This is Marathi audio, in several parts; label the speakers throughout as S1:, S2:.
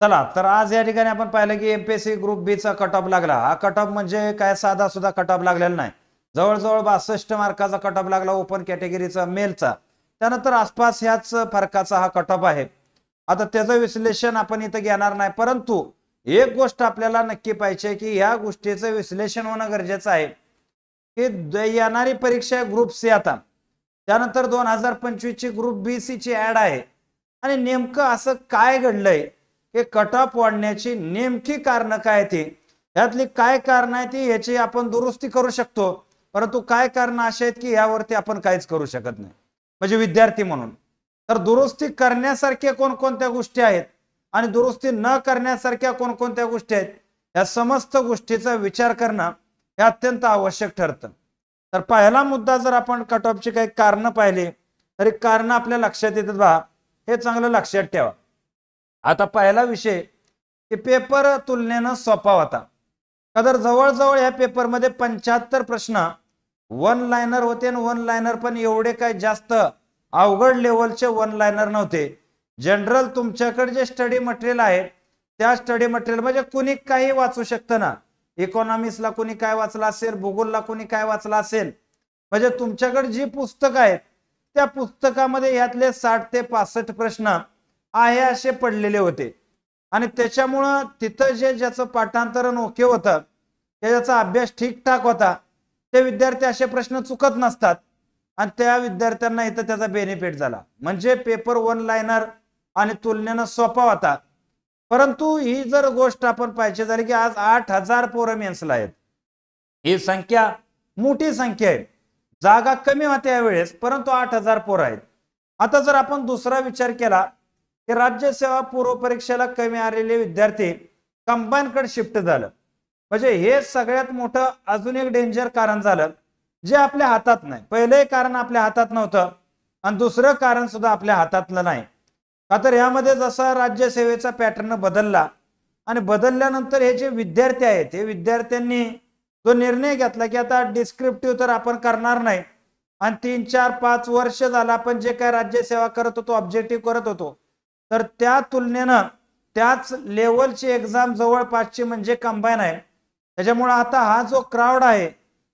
S1: चला तर आज या ठिकाणी आपण पाहिलं की एमपीएससी ग्रुप बी चा कट ऑफ लागला। हा कट ऑफ म्हणजे काय साधा सुद्धा कट ऑफ लागलेला नाही, जवळजवळ 62 मार्काचा कट ऑफ लागला ओपन कॅटेगरीचा मेलचा। त्यानंतर आसपास ह्याच फरकाचा हा कट ऑफ आहे। आता त्याचं विश्लेषण आपण इथं घेणार नाही, परंतु एक गोष्ट आपल्याला नक्की पाहिजे की या गोष्टीचं विश्लेषण होणं गरजेचं आहे की येणारी परीक्षा ग्रुप सी आता त्यानंतर 2025 ची ग्रुप बी सी ची ऍड आहे आणि नेमकं असं काय घडलंय हे कट ऑफ वाढण्याची नेमकी कारण काय ती यातली काय कारण आहे ती याची आपण दुरुस्ती करू शकतो, परंतु काय कारण अशी आहेत की यावरती आपण काहीच करू शकत नाही म्हणजे विद्यार्थी म्हणून। तर दुरुस्ती करण्यासारख्या कोणकोणत्या गोष्टी आहेत आणि दुरुस्ती न करण्यासारख्या कोणकोणत्या गोष्टी आहेत या समस्त गोष्टीचा विचार करणं हे अत्यंत आवश्यक ठरतं। तर पहिला मुद्दा जर आपण कट ऑफची काही कारण पाहिली तरी कारण आपल्या लक्षात येतात बा, हे चांगलं लक्षात ठेवा। आता पहिला विषय की पेपर तुलनेनं सोपा होता, तर जवळजवळ या पेपरमध्ये 75 प्रश्न वन लाइनर होते आणि वन लाइनर पण एवढे काही जास्त अवघड लेवलचे वन लाइनर नव्हते। जनरल तुमच्याकडे जे स्टडी मटेरियल आहे त्या स्टडी मटेरियल म्हणजे कुणी काही वाचू शकतं ना, इकॉनॉमिक्सला कुणी काय वाचला असेल, भूगोलला कुणी काय वाचला असेल, म्हणजे तुमच्याकडे जी पुस्तकं आहेत त्या पुस्तकामध्ये यातले 60 ते 65 प्रश्न आहे असे पडलेले होते आणि त्याच्यामुळं तिथं जे ज्याचं पाठांतरण ओके होतं त्याचा अभ्यास ठीकठाक होता ते विद्यार्थी असे प्रश्न चुकत नसतात आणि त्या विद्यार्थ्यांना इथं त्याचा बेनिफिट झाला। म्हणजे पेपर वन लाइनर आणि तुलनेनं सोपा होता। परंतु ही जर गोष्ट आपण पाहिजे झाली की आज 8000 पोरं मेन्सला आहेत, ही संख्या मोठी संख्या आहे, जागा कमी होत्या यावेळेस परंतु 8000 पोरं आहेत। आता जर आपण दुसरा विचार केला की राज्य सेवा पूर्व परीक्षेला कमी आलेले विद्यार्थी कंबाईन कडे शिफ्ट झालं, म्हणजे हे सगळ्यात मोठं अजून एक डेंजर कारण झालं जे आपल्या हातात नाही। पहिले कारण आपल्या हातात नव्हतं आणि दुसरं कारण सुद्धा आपल्या हातातलं नाही। का तर यामध्ये जसा राज्य सेवेचा पॅटर्न बदलला आणि बदलल्यानंतर हे जे विद्यार्थी आहेत हे विद्यार्थ्यांनी जो निर्णय घेतला की आता डिस्क्रिप्टिव्ह तर आपण करणार नाही आणि 3 4 5 वर्ष झाला आपण जे काय राज्य सेवा करत होतो ऑब्जेक्टिव्ह करत होतो तर त्या तुलनेनं त्याच लेवलची एक्झाम जवळपासची म्हणजे कंबाईन आहे। त्याच्यामुळे आता हा जो क्राउड आहे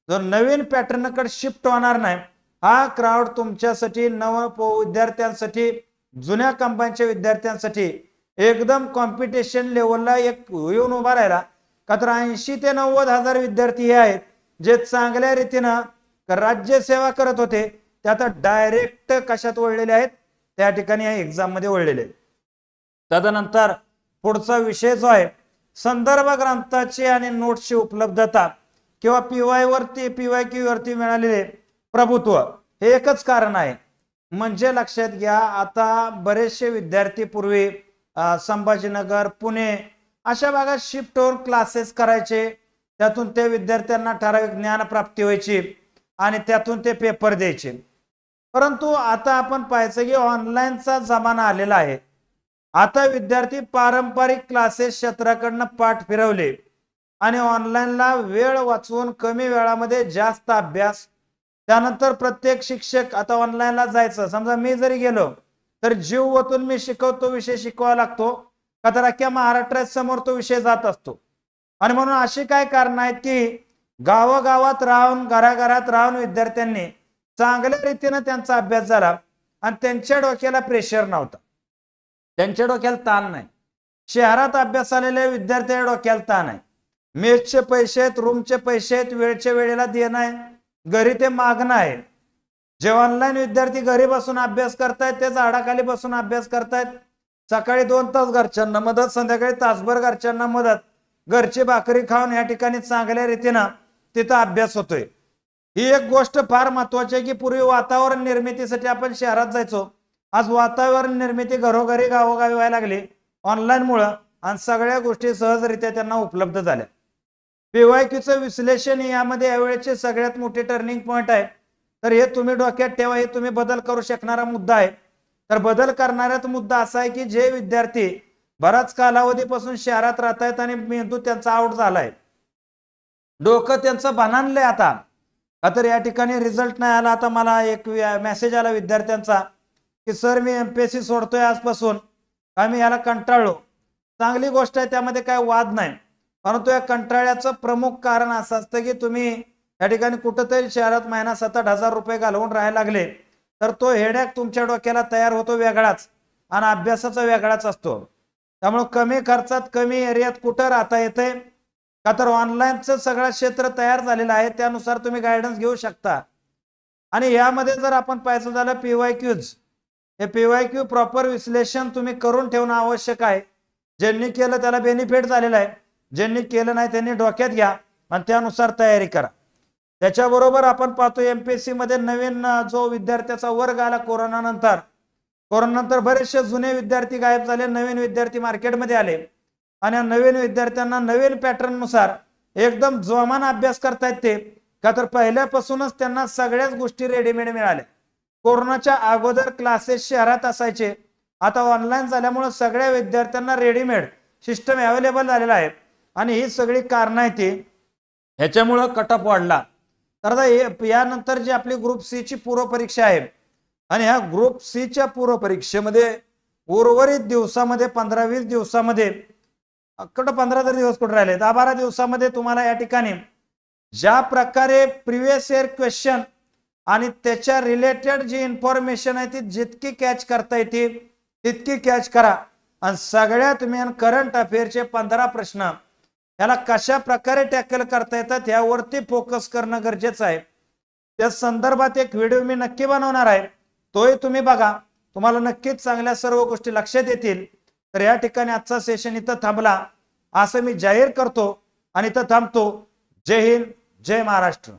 S1: जो नवीन पॅटर्न कडे शिफ्ट होणार नाही, हा क्राउड तुमच्यासाठी नव विद्यार्थ्यांसाठी जुन्या कंबाईनच्या विद्यार्थ्यांसाठी एकदम कॉम्पिटिशन लेवलला एक येऊन उभा राहिला। का तर 80 ते 90 हजार विद्यार्थी हे आहेत जे चांगल्या रीतीनं राज्य सेवा करत होते ते आता डायरेक्ट कशात वळलेले आहेत, त्या ठिकाणी या एक्झाम मध्ये वळलेले आहेत। तदनंतर पुढचा विषय जो आहे संदर्भ ग्रंथाची आणि नोट्सची उपलब्धता किंवा पीवाय वरती पीवायक्यू वरती मिळालेले प्रभुत्व हे एकच कारण आहे। म्हणजे लक्षात घ्या आता बरेचसे विद्यार्थी पूर्वी संभाजीनगर पुणे अशा भागात शिफ्ट होऊन क्लासेस करायचे, त्यातून ते विद्यार्थ्यांना ठराविक ज्ञान प्राप्ती व्हायची आणि त्यातून ते पेपर द्यायचे। परंतु आता आपण पाहायचं की ऑनलाईनचा जमाना आलेला आहे। आता विद्यार्थी पारंपरिक क्लासेस क्षेत्राकडनं पाठ फिरवले आणि ऑनलाईनला वेळ वाचवून कमी वेळामध्ये जास्त अभ्यास, त्यानंतर प्रत्येक शिक्षक आता ऑनलाईनला जायचं, समजा मी जरी गेलो तर जीव ओतून मी शिकवतो विषय शिकवावा लागतो का तर अख्ख्या महाराष्ट्रासमोर तो विषय जात असतो आणि म्हणून अशी काय कारण आहेत की गावागावात राहून घराघरात राहून विद्यार्थ्यांनी चांगल्या रीतीने त्यांचा अभ्यास झाला आणि त्यांच्या डोक्याला प्रेशर नव्हता, त्यांच्या डोक्याला ताण नाही। शहरात अभ्यास आलेल्या विद्यार्थ्यांच्या डोक्याला ताण आहे, मेसचे पैसे आहेत, रूमचे पैसे आहेत, वेळच्या वेळेला देणं आहे, घरी ते मागणं आहे। जे ऑनलाईन विद्यार्थी घरी बसून अभ्यास करतायत ते झाडाखाली बसून अभ्यास करतायत, सकाळी 2 तास घरच्यांना मदत, संध्याकाळी तासभर घरच्यांना मदत, घरची भाकरी खाऊन या ठिकाणी चांगल्या रीतीनं तिथं अभ्यास होतोय। ही एक गोष्ट फार महत्वाची आहे की पूर्वी वातावरण निर्मितीसाठी आपण शहरात जायचो, आज वातावरण निर्मिती घरोघरी गावोगावी व्हायला लागली ऑनलाईन मुळे आणि सगळ्या गोष्टी सहजरित्या त्यांना उपलब्ध झाल्या। पीवायक्यूचं विश्लेषण यामध्ये यावेळेचे सगळ्यात मोठे टर्निंग पॉइंट आहे, तर हे तुम्ही डोक्यात ठेवा, हे तुम्ही बदल करू शकणारा मुद्दा आहे। तर बदल करणाऱ्यात मुद्दा असा आहे की जे विद्यार्थी बराच कालावधीपासून शहरात राहत आहेत आणि मेंदू त्यांचा आउट झालाय, डोकं त्यांचं बनानलंय आता, का तर या ठिकाणी रिझल्ट नाही आला। आता मला एक मेसेज आला विद्यार्थ्यांचा की सर मी एमपीएससी सोडतोय आजपासून, आम्ही याला कंटाळलो चांगली गोष्ट आहे, त्यामध्ये काय वाद नाही. परंतु या कंटाळ्याचं प्रमुख कारण असं असतं की तुम्ही या ठिकाणी कुठंतरी शहरात महिना 7-8 हजार रुपये घालवून राहायला लागले तर तो हेडॅक तुमच्या डोक्याला तयार होतो वेगळाच आणि अभ्यासाचा वेगळाच असतो. त्यामुळे कमी खर्चात कमी एरियात कुठं राहता येते का तर ऑनलाईनचं सगळं क्षेत्र तयार झालेलं आहे, त्यानुसार तुम्ही गायडन्स घेऊ शकता. आणि यामध्ये जर आपण पाहायचं झालं PYQs, हे PYQ प्रॉपर विश्लेषण तुम्ही करून ठेवणं आवश्यक आहे. ज्यांनी केलं त्याला बेनिफिट झालेला आहे, ज्यांनी केलं नाही त्यांनी डोक्यात घ्या आणि त्यानुसार तयारी करा. त्याच्याबरोबर आपण पाहतो MPSC मध्ये नवीन जो विद्यार्थ्याचा वर्ग आला कोरोनानंतर बरेचसे जुने विद्यार्थी गायब झाले, नवीन विद्यार्थी मार्केटमध्ये आले आणि या नवीन विद्यार्थ्यांना नवीन पॅटर्न नुसार एकदम जोमाने अभ्यास करता येते का तर पहिल्यापासूनच त्यांना सगळ्याच गोष्टी रेडीमेड मिळाल्या. कोरोनाच्या अगोदर क्लासेस शहरात असायचे, आता ऑनलाईन झाल्यामुळे सगळ्या विद्यार्थ्यांना रेडीमेड सिस्टम अवेलेबल झालेला आहे आणि ही सगळी कारणं आहेत ती ह्याच्यामुळे कट ऑफ वाढला. तर यानंतर जी आपली ग्रुप सी ची पूर्व परीक्षा आहे आणि ह्या ग्रुप सी च्या पूर्व परीक्षेमध्ये उर्वरित दिवसामध्ये 15-20 दिवसामध्ये कुठं 15 तरी दिवस कुठे राहिले 10-12 दिवसामध्ये तुम्हाला या ठिकाणी ज्या प्रकारे प्रिव्हियस इयर क्वेश्चन आणि त्याच्या रिलेटेड जी इन्फॉर्मेशन आहे ती जितकी कॅच करता येते तितकी कॅच करा आणि सगळ्यात मेन करंट अफेअरचे 15 प्रश्न याला कशा प्रकारे टॅकल करता येतात यावरती फोकस करणं गरजेचं आहे. त्या संदर्भात एक व्हिडिओ मी नक्की बनवणार आहे, तोही तुम्ही बघा, तुम्हाला नक्कीच चांगल्या सर्व गोष्टी लक्षात येतील. तर या ठिकाणी आजचा सेशन इथं थांबला असं मी जाहीर करतो आणि इथं थांबतो. जय हिंद, जय महाराष्ट्र.